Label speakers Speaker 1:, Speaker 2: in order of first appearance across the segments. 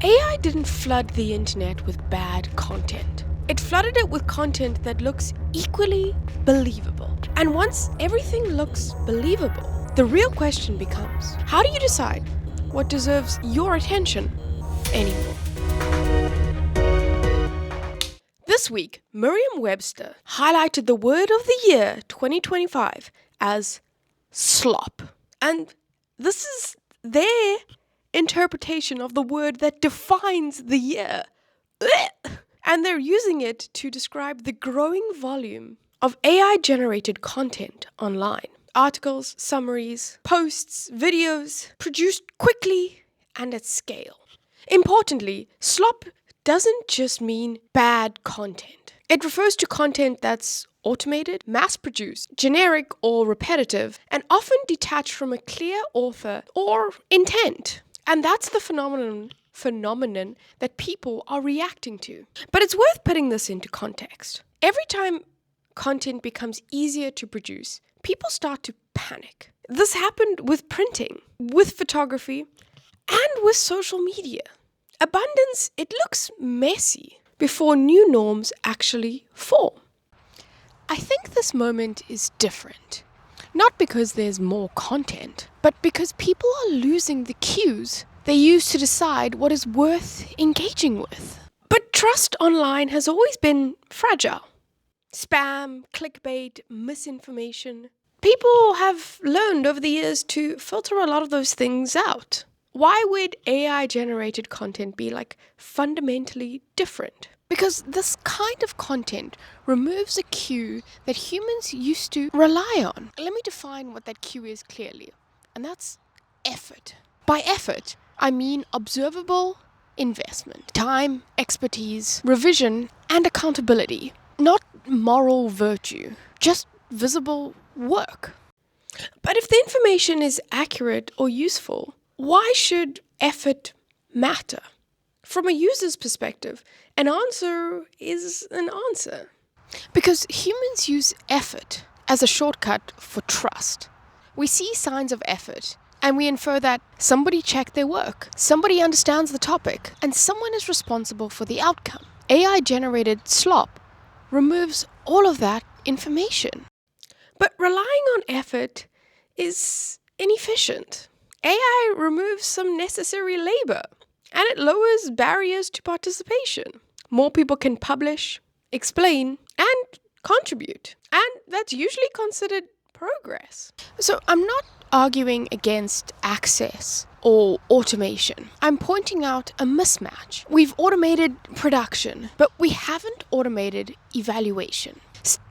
Speaker 1: AI didn't flood the internet with bad content. It flooded it with content that looks equally believable. And once everything looks believable, the real question becomes, how do you decide what deserves your attention anymore? This week, Merriam Webster highlighted the word of the year 2025 as slop. And this is their interpretation of the word that defines the year. And they're using it to describe the growing volume of AI-generated content online. Articles, summaries, posts, videos, produced quickly and at scale. Importantly, slop doesn't just mean bad content. It refers to content that's automated, mass-produced, generic or repetitive, and often detached from a clear author or intent. And that's the phenomenon that people are reacting to. But it's worth putting this into context. Every time content becomes easier to produce, people start to panic. This happened with printing, with photography, and with social media. Abundance, it looks messy before new norms actually form. I think this moment is different. Not because there's more content, but because people are losing the cues they use to decide what is worth engaging with. But trust online has always been fragile. Spam, clickbait, misinformation. People have learned over the years to filter a lot of those things out. Why would AI-generated content be fundamentally different? Because this kind of content removes a cue that humans used to rely on. Let me define what that cue is clearly, and that's effort. By effort, I mean observable investment, time, expertise, revision, and accountability. Not moral virtue, just visible work. But if the information is accurate or useful, why should effort matter? From a user's perspective, an answer is an answer. Because humans use effort as a shortcut for trust. We see signs of effort, and we infer that somebody checked their work, somebody understands the topic, and someone is responsible for the outcome. AI-generated slop removes all of that information. But relying on effort is inefficient. AI removes some necessary labor, and it lowers barriers to participation. More people can publish, explain, and contribute. And that's usually considered progress. So I'm not arguing against access or automation. I'm pointing out a mismatch. We've automated production, but we haven't automated evaluation.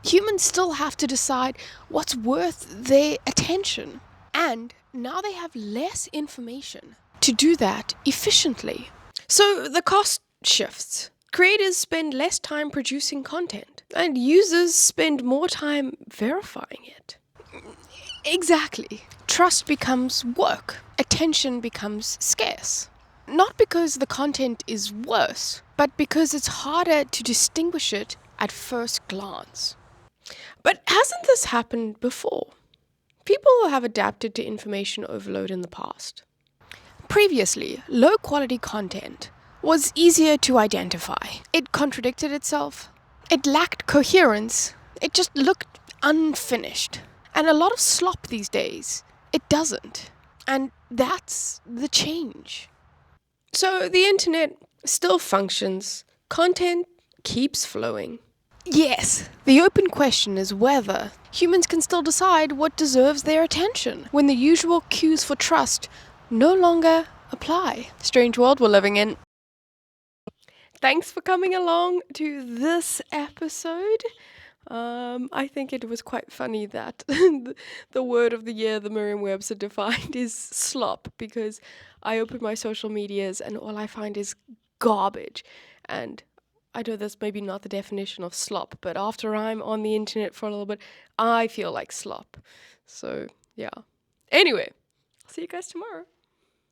Speaker 1: Humans still have to decide what's worth their attention. And now they have less information to do that efficiently. So the cost shifts. Creators spend less time producing content, and users spend more time verifying it. Exactly. Trust becomes work. Attention becomes scarce. Not because the content is worse, but because it's harder to distinguish it at first glance. But hasn't this happened before? People have adapted to information overload in the past. Previously, low-quality content was easier to identify. It contradicted itself. It lacked coherence. It just looked unfinished. And a lot of slop these days, it doesn't. And that's the change. So the internet still functions. Content keeps flowing. Yes, the open question is whether humans can still decide what deserves their attention when the usual cues for trust no longer apply. Strange world we're living in. Thanks for coming along to this episode. I think it was quite funny that the word of the year the Merriam Webster defined is slop, because I open my social medias and all I find is garbage. And I know that's maybe not the definition of slop, but after I'm on the internet for a little bit, I feel like slop. So, yeah. Anyway, I'll see you guys tomorrow.